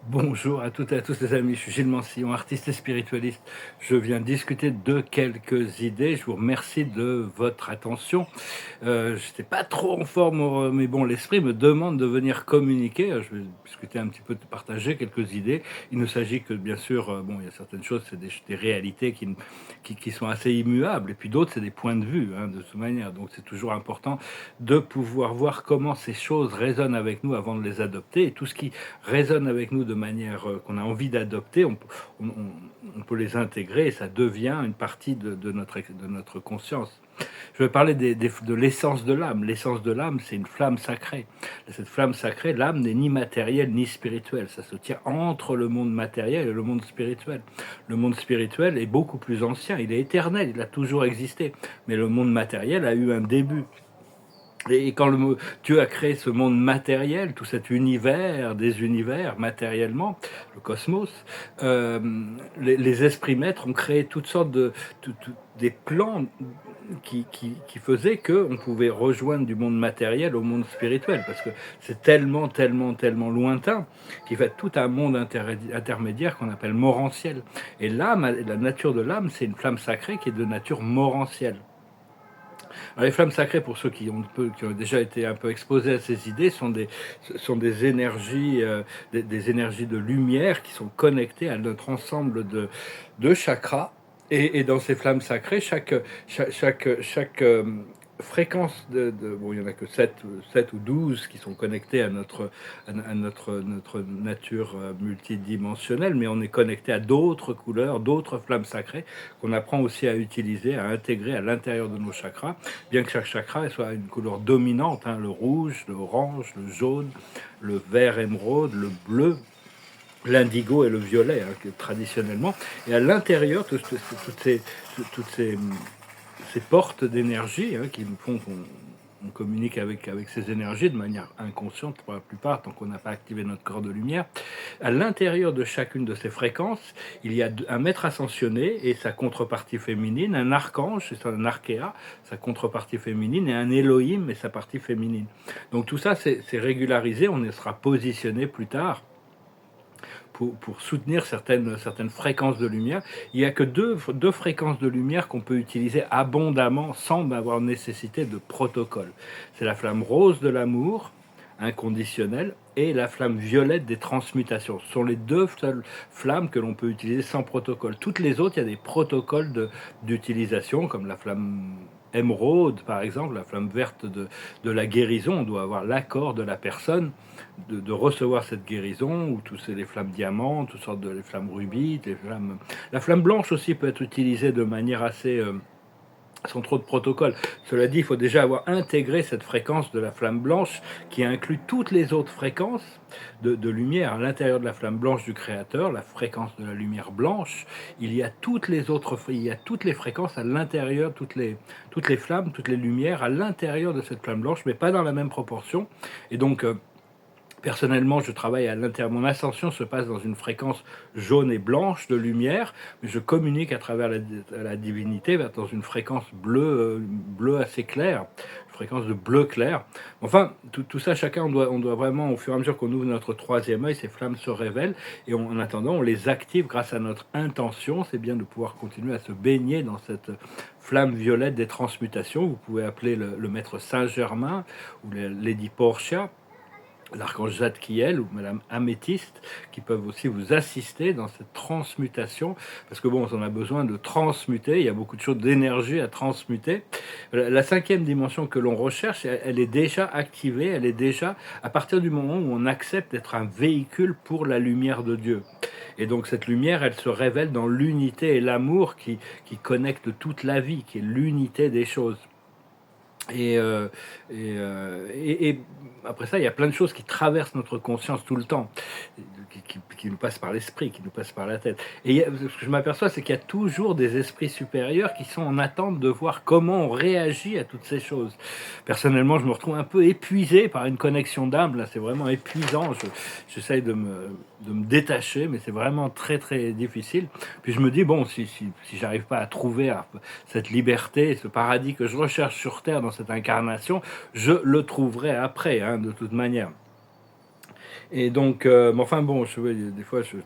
Bonjour à toutes et à tous les amis, je suis Gilles Mansillon, artiste et spiritualiste. Je viens discuter de quelques idées. Je vous remercie de votre attention. Je n'étais pas trop en forme, mais bon, l'esprit me demande de venir communiquer. Je vais discuter un petit peu, de partager quelques idées. Il ne s'agit que, bien sûr, bon, il y a certaines choses, c'est des réalités qui sont assez immuables, et puis d'autres, c'est des points de vue, hein, de toute manière. Donc c'est toujours important de pouvoir voir comment ces choses résonnent avec nous avant de les adopter. Et tout ce qui résonne avec nous de manière qu'on a envie d'adopter, on- on peut les intégrer et ça devient une partie de notre conscience. Je vais parler de l'essence de l'âme. L'essence de l'âme, c'est une flamme sacrée. Cette flamme sacrée, l'âme n'est ni matérielle ni spirituelle. Ça se tient entre le monde matériel et le monde spirituel. Le monde spirituel est beaucoup plus ancien, il est éternel, il a toujours existé. Mais le monde matériel a eu un début. Et quand Dieu a créé ce monde matériel, tout cet univers, des univers matériellement, le cosmos, euh, les esprits maîtres ont créé toutes sortes des plans qui faisaient qu'on pouvait rejoindre du monde matériel au monde spirituel, parce que c'est tellement, tellement, tellement lointain qu'il fait tout un monde intermédiaire qu'on appelle morantiel. Et l'âme, la nature de l'âme, c'est une flamme sacrée qui est de nature morantielle. Alors, les flammes sacrées, pour ceux qui ont déjà été un peu exposés à ces idées, sont des énergies, des énergies de lumière qui sont connectées à notre ensemble de chakras. Et dans ces flammes sacrées, chaque fréquence bon, il y en a que 7 ou 12 qui sont connectés notre nature multidimensionnelle, mais on est connecté à d'autres couleurs, d'autres flammes sacrées qu'on apprend aussi à utiliser, à intégrer à l'intérieur de nos chakras, bien que chaque chakra soit une couleur dominante, hein, le rouge, l'orange, le jaune, le vert émeraude, le bleu, l'indigo et le violet, hein, traditionnellement. Et à l'intérieur, toutes ces portes d'énergie, hein, qui nous font qu'on communique avec ces énergies de manière inconsciente pour la plupart, tant qu'on n'a pas activé notre corps de lumière. À l'intérieur de chacune de ces fréquences, il y a un maître ascensionné et sa contrepartie féminine, un archange, c'est un archéa, sa contrepartie féminine, et un Elohim et sa partie féminine. Donc tout ça, c'est régularisé, on y sera positionné plus tard pour soutenir certaines fréquences de lumière. Il n'y a que deux fréquences de lumière qu'on peut utiliser abondamment sans avoir nécessité de protocole. C'est la flamme rose de l'amour, inconditionnelle, et la flamme violette des transmutations. Ce sont les deux seules flammes que l'on peut utiliser sans protocole. Toutes les autres, il y a des protocoles d'utilisation, comme la flamme émeraude, par exemple, la flamme verte de la guérison. On doit avoir l'accord de la personne de recevoir cette guérison, ou tous les flammes diamants, toutes sortes de les flammes rubis, la flamme blanche aussi peut être utilisée de manière assez sans trop de protocole. Cela dit, il faut déjà avoir intégré cette fréquence de la flamme blanche qui inclut toutes les autres fréquences de lumière à l'intérieur de la flamme blanche du créateur, la fréquence de la lumière blanche. Il y a toutes les fréquences à l'intérieur, toutes les flammes, toutes les lumières à l'intérieur de cette flamme blanche, mais pas dans la même proportion. Et donc, personnellement, je travaille à l'intérieur. Mon ascension se passe dans une fréquence jaune et blanche de lumière, mais je communique à travers la divinité dans une fréquence bleu assez claire, une fréquence de bleu clair. Enfin, tout ça, chacun, on doit vraiment, au fur et à mesure qu'on ouvre notre troisième œil, ces flammes se révèlent, et en attendant, on les active grâce à notre intention. C'est bien de pouvoir continuer à se baigner dans cette flamme violette des transmutations. Vous pouvez appeler le maître Saint-Germain ou Lady Portia, l'archange Zadkiel ou Madame Améthyste, qui peuvent aussi vous assister dans cette transmutation, parce que bon, on a besoin de transmuter, il y a beaucoup de choses d'énergie à transmuter. La cinquième dimension que l'on recherche, elle est déjà activée, elle est déjà, à partir du moment où on accepte d'être un véhicule pour la lumière de Dieu. Et donc cette lumière, elle se révèle dans l'unité et l'amour qui connecte toute la vie, qui est l'unité des choses. Et, euh, et après ça, il y a plein de choses qui traversent notre conscience tout le temps, qui nous passent par l'esprit, qui nous passent par la tête. Et ce que je m'aperçois, c'est qu'il y a toujours des esprits supérieurs qui sont en attente de voir comment on réagit à toutes ces choses. Personnellement, je me retrouve un peu épuisé par une connexion d'âme. Là, c'est vraiment épuisant. J'essaye de me détacher, mais c'est vraiment très, très difficile. Puis je me dis, bon, si j'arrive pas à trouver cette liberté, ce paradis que je recherche sur Terre dans cette incarnation, je le trouverai après, hein, de toute manière. Et donc, mais enfin bon, des fois, je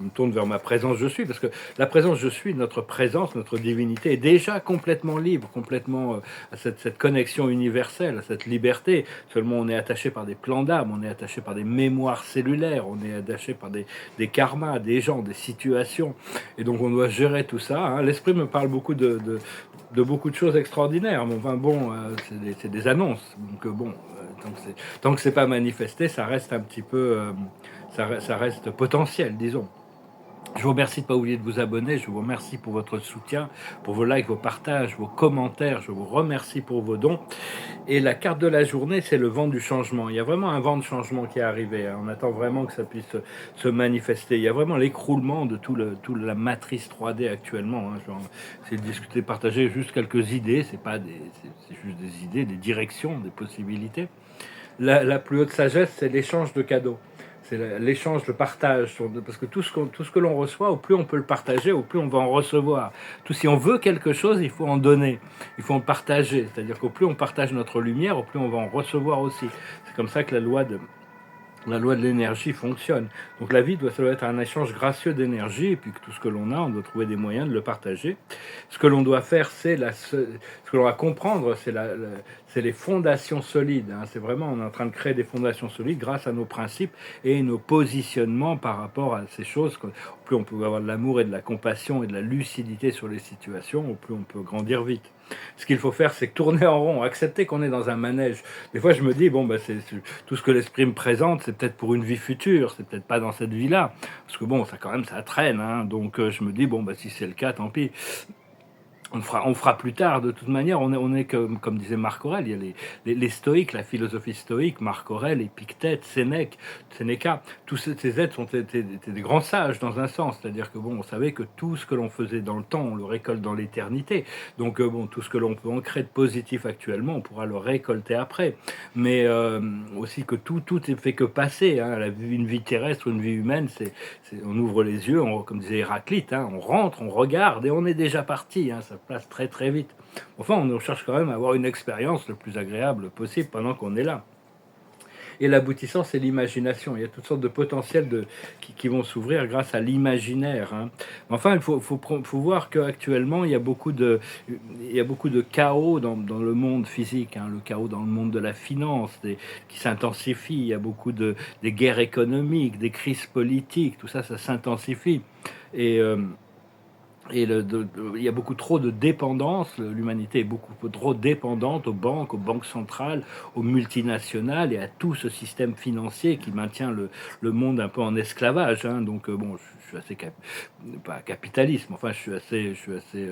me tourne vers ma présence je suis, parce que la présence je suis, notre présence, notre divinité est déjà complètement libre, complètement à cette connexion universelle, à cette liberté. Seulement, on est attaché par des plans d'âme, on est attaché par des mémoires cellulaires, on est attaché par des karmas, des gens, des situations. Et donc, on doit gérer tout ça, hein. L'esprit me parle beaucoup de beaucoup de choses extraordinaires, mais enfin bon, c'est des annonces. Donc bon, tant que c'est pas manifesté, ça reste un petit peu, ça reste potentiel, disons. Je vous remercie de ne pas oublier de vous abonner. Je vous remercie pour votre soutien, pour vos likes, vos partages, vos commentaires. Je vous remercie pour vos dons. Et la carte de la journée, c'est le vent du changement. Il y a vraiment un vent de changement qui est arrivé, hein. On attend vraiment que ça puisse se manifester. Il y a vraiment l'écroulement de toute la matrice 3D actuellement, hein. C'est de discuter, partager juste quelques idées. C'est juste des idées, des directions, des possibilités. La plus haute sagesse, c'est l'échange de cadeaux. C'est l'échange, le partage. Parce que tout ce que l'on reçoit, au plus on peut le partager, au plus on va en recevoir. Si on veut quelque chose, il faut en donner. Il faut en partager. C'est-à-dire qu'au plus on partage notre lumière, au plus on va en recevoir aussi. C'est comme ça que la loi de l'énergie fonctionne. Donc la vie ça doit être un échange gracieux d'énergie, et puis que tout ce que l'on a, on doit trouver des moyens de le partager. Ce que l'on doit faire, ce que l'on va comprendre, c'est les fondations solides, hein. C'est vraiment, on est en train de créer des fondations solides grâce à nos principes et nos positionnements par rapport à ces choses. Au plus on peut avoir de l'amour et de la compassion et de la lucidité sur les situations, au plus on peut grandir vite. Ce qu'il faut faire, c'est tourner en rond, accepter qu'on est dans un manège. Des fois, je me dis, bon, c'est tout ce que l'esprit me présente, c'est peut-être pour une vie future, c'est peut-être pas dans cette vie-là. Parce que bon, ça quand même, ça traîne, hein. Donc je me dis, bon, si c'est le cas, tant pis. On fera plus tard, de toute manière. On est comme disait Marc Aurèle, il y a les stoïques, la philosophie stoïque, Marc Aurèle, Épictète, Sénéca, tous ces êtres étaient des grands sages dans un sens, c'est-à-dire que bon, on savait que tout ce que l'on faisait dans le temps, on le récolte dans l'éternité. Donc bon, tout ce que l'on peut ancrer de positif actuellement, on pourra le récolter après. Mais aussi que tout est fait que passer, hein. Une vie terrestre, une vie humaine, on ouvre les yeux, comme disait Héraclite, hein, on rentre, on regarde et on est déjà parti, hein. Ça passe très très vite. Enfin, on cherche quand même à avoir une expérience le plus agréable possible pendant qu'on est là. Et l'aboutissant, c'est l'imagination. Il y a toutes sortes de potentiels qui vont s'ouvrir grâce à l'imaginaire, hein. Enfin, il faut voir qu'actuellement, il y a beaucoup de chaos dans le monde physique, hein, le chaos dans le monde de la finance qui s'intensifie. Il y a beaucoup des guerres économiques, des crises politiques, tout ça, ça s'intensifie. Et il y a beaucoup trop de dépendance, l'humanité est beaucoup trop dépendante aux banques centrales, aux multinationales et à tout ce système financier qui maintient le monde un peu en esclavage, hein. Donc bon, je suis assez pas capitalisme, enfin je suis assez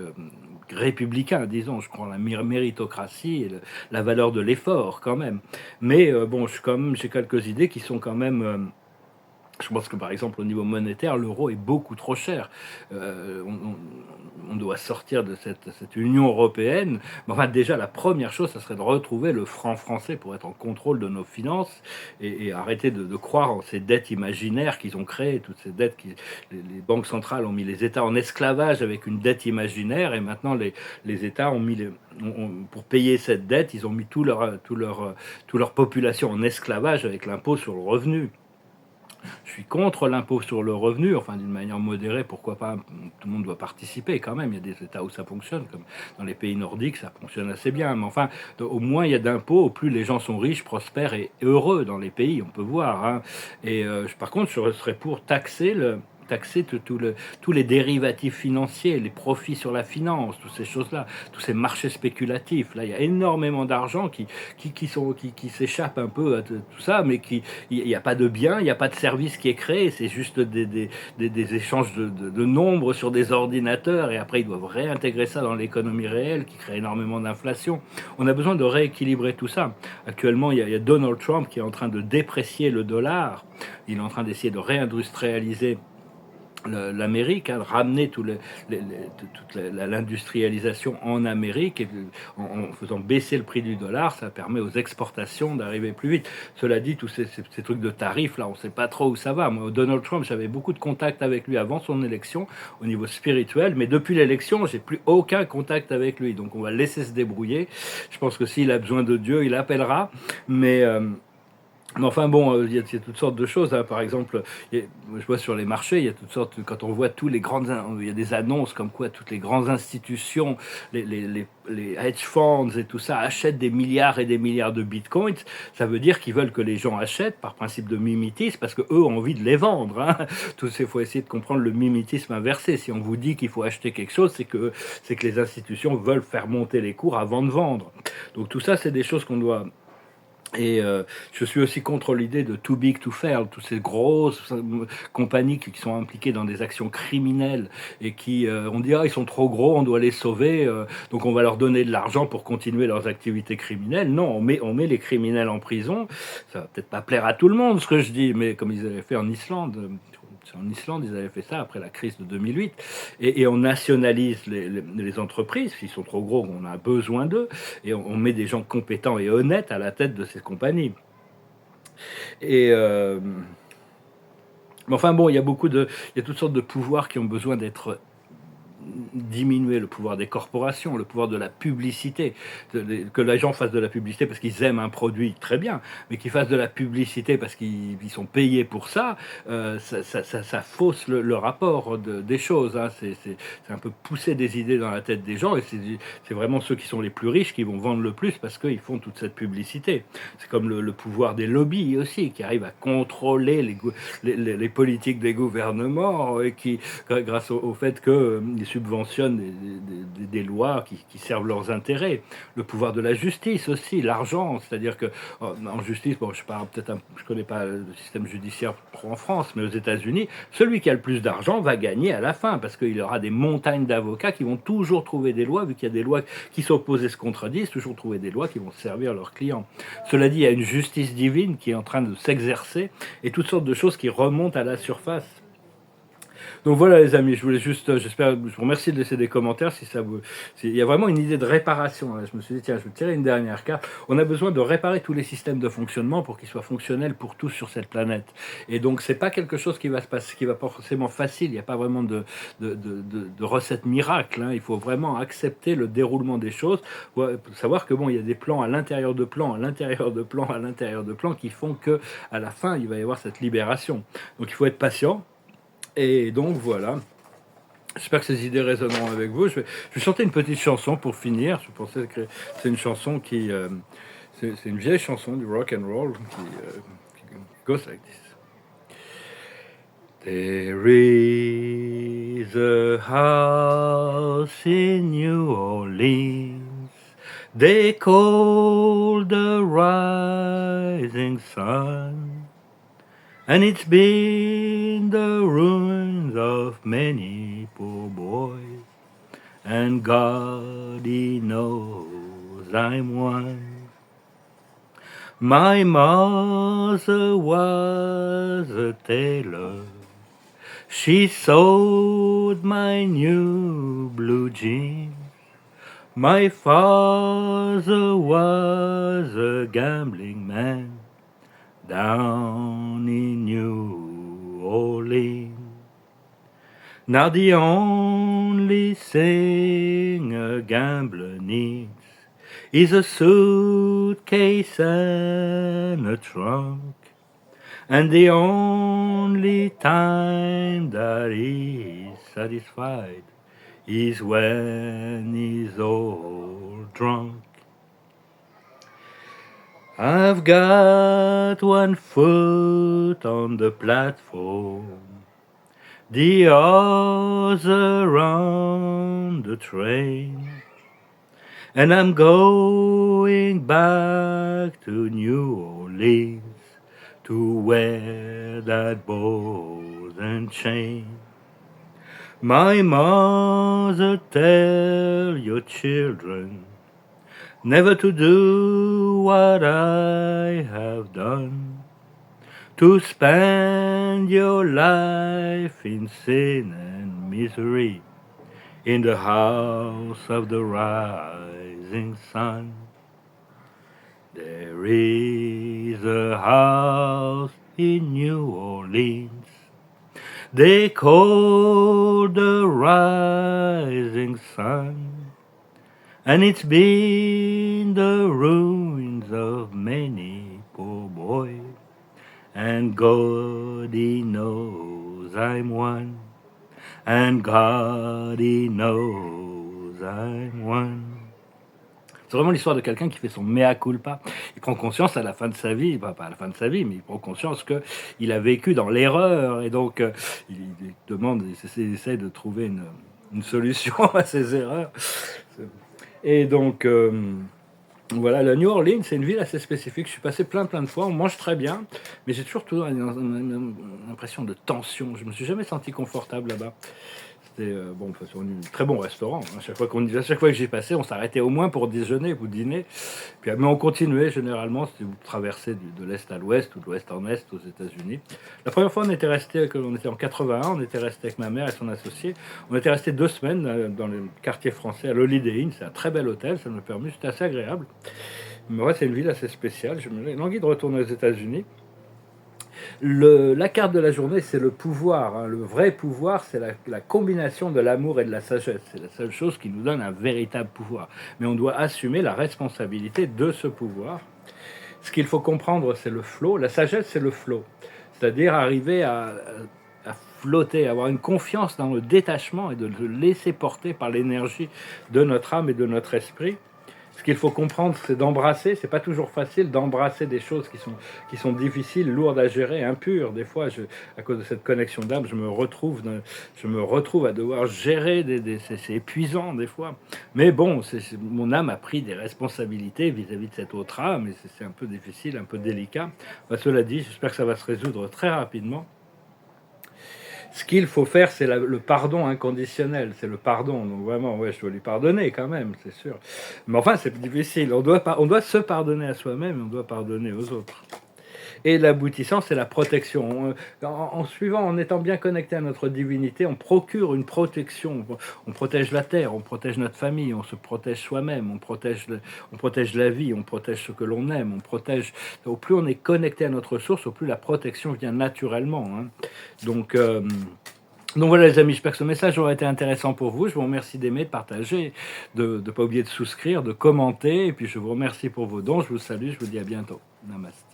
républicain, disons. Je crois en la méritocratie et la valeur de l'effort quand même. Mais bon, j'ai quelques idées qui sont quand même je pense que par exemple au niveau monétaire, l'euro est beaucoup trop cher. On doit sortir de cette Union européenne. Mais enfin, déjà, la première chose, ça serait de retrouver le franc français pour être en contrôle de nos finances et arrêter de croire en ces dettes imaginaires qu'ils ont créées, toutes ces dettes les banques centrales ont mis les États en esclavage avec une dette imaginaire, et maintenant les États ont mis pour payer cette dette, ils ont mis toute leur population en esclavage avec l'impôt sur le revenu. Je suis contre l'impôt sur le revenu, enfin d'une manière modérée, pourquoi pas, tout le monde doit participer quand même. Il y a des États où ça fonctionne, comme dans les pays nordiques, ça fonctionne assez bien. Mais enfin, au moins il y a d'impôts, au plus les gens sont riches, prospères et heureux dans les pays, on peut voir, hein. Et par contre, je serais pour taxer tous les dérivatifs financiers, les profits sur la finance, toutes ces choses-là, tous ces marchés spéculatifs. Là, il y a énormément d'argent qui s'échappe un peu à tout ça, mais il n'y a pas de bien, il n'y a pas de service qui est créé, c'est juste des échanges de nombres sur des ordinateurs, et après ils doivent réintégrer ça dans l'économie réelle qui crée énormément d'inflation. On a besoin de rééquilibrer tout ça. Actuellement, il y a Donald Trump qui est en train de déprécier le dollar, il est en train d'essayer de réindustrialiser l'Amérique, hein, ramener toute l'industrialisation en Amérique, et en faisant baisser le prix du dollar, ça permet aux exportations d'arriver plus vite. Cela dit, tous ces trucs de tarifs là, on ne sait pas trop où ça va. Moi, Donald Trump, j'avais beaucoup de contacts avec lui avant son élection au niveau spirituel, mais depuis l'élection, j'ai plus aucun contact avec lui. Donc on va le laisser se débrouiller. Je pense que s'il a besoin de Dieu, il appellera, mais Mais enfin bon, il y a toutes sortes de choses, hein. Par exemple, je vois sur les marchés, il y a toutes sortes quand on voit tous les grandes in il y a des annonces comme quoi toutes les grandes institutions, les hedge funds et tout ça achètent des milliards et des milliards de bitcoins. Ça veut dire qu'ils veulent que les gens achètent par principe de mimétisme parce qu'eux ont envie de les vendre, hein. Tout il faut essayer de comprendre le mimétisme inversé. Si on vous dit qu'il faut acheter quelque chose, c'est que les institutions veulent faire monter les cours avant de vendre. Donc tout ça, c'est des choses qu'on doit et je suis aussi contre l'idée de too big to fail, toutes ces grosses compagnies qui sont impliquées dans des actions criminelles et qui, on dit: «Ah, ils sont trop gros, on doit les sauver, donc on va leur donner de l'argent pour continuer leurs activités criminelles». Non, on met les criminels en prison. Ça va peut-être pas plaire à tout le monde ce que je dis, mais comme ils avaient fait en Islande, en Islande, ils avaient fait ça après la crise de 2008 et on nationalise les entreprises. S'ils sont trop gros, on a besoin d'eux et on met des gens compétents et honnêtes à la tête de ces compagnies. Et mais enfin bon, il y a toutes sortes de pouvoirs qui ont besoin d'être diminuer le pouvoir des corporations, le pouvoir de la publicité, que les gens fassent de la publicité parce qu'ils aiment un produit, très bien, mais qu'ils fassent de la publicité parce qu'ils sont payés pour ça, ça fausse le rapport des choses, hein. C'est un peu pousser des idées dans la tête des gens et c'est vraiment ceux qui sont les plus riches qui vont vendre le plus parce qu'ils font toute cette publicité. C'est comme le pouvoir des lobbies aussi, qui arrivent à contrôler les politiques des gouvernements et qui, grâce au fait qu'ils subventionnent des lois qui servent leurs intérêts. Le pouvoir de la justice aussi, l'argent, c'est-à-dire que en justice, bon, je connais pas le système judiciaire trop en France, mais aux États-Unis, celui qui a le plus d'argent va gagner à la fin, parce qu'il y aura des montagnes d'avocats qui vont toujours trouver des lois, vu qu'il y a des lois qui s'opposent et se contredisent, toujours trouver des lois qui vont servir leurs clients. Cela dit, il y a une justice divine qui est en train de s'exercer, et toutes sortes de choses qui remontent à la surface. Donc voilà les amis, je voulais juste, j'espère, je vous remercie de laisser des commentaires si ça vous... Il y a vraiment une idée de réparation, là. Je me suis dit, tiens, je vais tirer une dernière carte. On a besoin de réparer tous les systèmes de fonctionnement pour qu'ils soient fonctionnels pour tous sur cette planète. Et donc c'est pas quelque chose qui va se passer, qui va pas forcément facile, il n'y a pas vraiment de recette miracle, hein. Il faut vraiment accepter le déroulement des choses, savoir que bon, il y a des plans à l'intérieur de plans, à l'intérieur de plans, à l'intérieur de plans qui font que à la fin, il va y avoir cette libération. Donc il faut être patient. Et donc voilà, j'espère que ces idées résonneront avec vous. Je vais chanter une petite chanson pour finir. Je pensais que c'est une chanson qui... c'est une vieille chanson du rock and roll qui goes like this. There is a house in New Orleans they call the Rising Sun. And it's been the ruins of many poor boys, and God, He knows I'm one. My mother was a tailor. She sewed my new blue jeans. My father was a gambling man down in New Orleans. Now the only thing a gambler needs is a suitcase and a trunk. And the only time that he's satisfied is when he's all drunk. I've got one foot on the platform, the other on the train, and I'm going back to New Orleans to wear that ball and chain. My mother, tell your children never to do what I have done, to spend your life in sin and misery in the house of the rising sun. There is a house in New Orleans they call the Rising Sun, and it's been the ruins of many poor boys, And God, He knows I'm one. And God, He knows I'm one. C'est vraiment l'histoire de quelqu'un qui fait son mea culpa. Il prend conscience à la fin de sa vie, pas à la fin de sa vie, mais il prend conscience qu'il a vécu dans l'erreur. Et donc, il demande, il essaie de trouver une solution à ses erreurs. Et donc, voilà, la New Orleans, c'est une ville assez spécifique. Je suis passé plein de fois. On mange très bien, mais j'ai toujours une impression de tension. Je me suis jamais senti confortable là-bas. C'était bon, un très bon restaurant. À chaque fois que j'y passais, on s'arrêtait au moins pour déjeuner ou dîner. Puis, mais on continuait généralement. Si vous traversez de l'est à l'ouest ou de l'ouest en est aux États-Unis. La première fois, on était en 81. On était resté avec ma mère et son associé. On était resté 2 semaines dans le quartier français à l'Holiday Inn. C'est un très bel hôtel. Ça me permet. C'était assez agréable. Mais ouais, c'est une ville assez spéciale. J'ai envie de retourner aux États-Unis. La carte de la journée, c'est le pouvoir. Hein. Le vrai pouvoir, c'est la combination de l'amour et de la sagesse. C'est la seule chose qui nous donne un véritable pouvoir. Mais on doit assumer la responsabilité de ce pouvoir. Ce qu'il faut comprendre, c'est le flow. La sagesse, c'est le flow. C'est-à-dire arriver à flotter, avoir une confiance dans le détachement et de le laisser porter par l'énergie de notre âme et de notre esprit. Ce qu'il faut comprendre, c'est d'embrasser. C'est pas toujours facile d'embrasser des choses qui sont difficiles, lourdes à gérer, impures. Des fois, à cause de cette connexion d'âme, je me retrouve à devoir gérer c'est épuisant des fois. Mais bon, mon âme a pris des responsabilités vis-à-vis de cette autre âme, et c'est un peu difficile, un peu délicat. Cela dit, j'espère que ça va se résoudre très rapidement. Ce qu'il faut faire, c'est le pardon inconditionnel. C'est le pardon. Donc vraiment, ouais, je dois lui pardonner quand même, c'est sûr. Mais enfin, c'est difficile. On doit se pardonner à soi-même, on doit pardonner aux autres. Et l'aboutissant, c'est la protection. En suivant, en étant bien connecté à notre divinité, on procure une protection. On protège la terre, on protège notre famille, on se protège soi-même, on protège la vie, on protège ce que l'on aime, on protège. Au plus on est connecté à notre source, au plus la protection vient naturellement. Hein. Donc voilà les amis, j'espère que ce message aura été intéressant pour vous. Je vous remercie d'aimer, de partager, de ne pas oublier de souscrire, de commenter. Et puis je vous remercie pour vos dons. Je vous salue, je vous dis à bientôt. Namaste.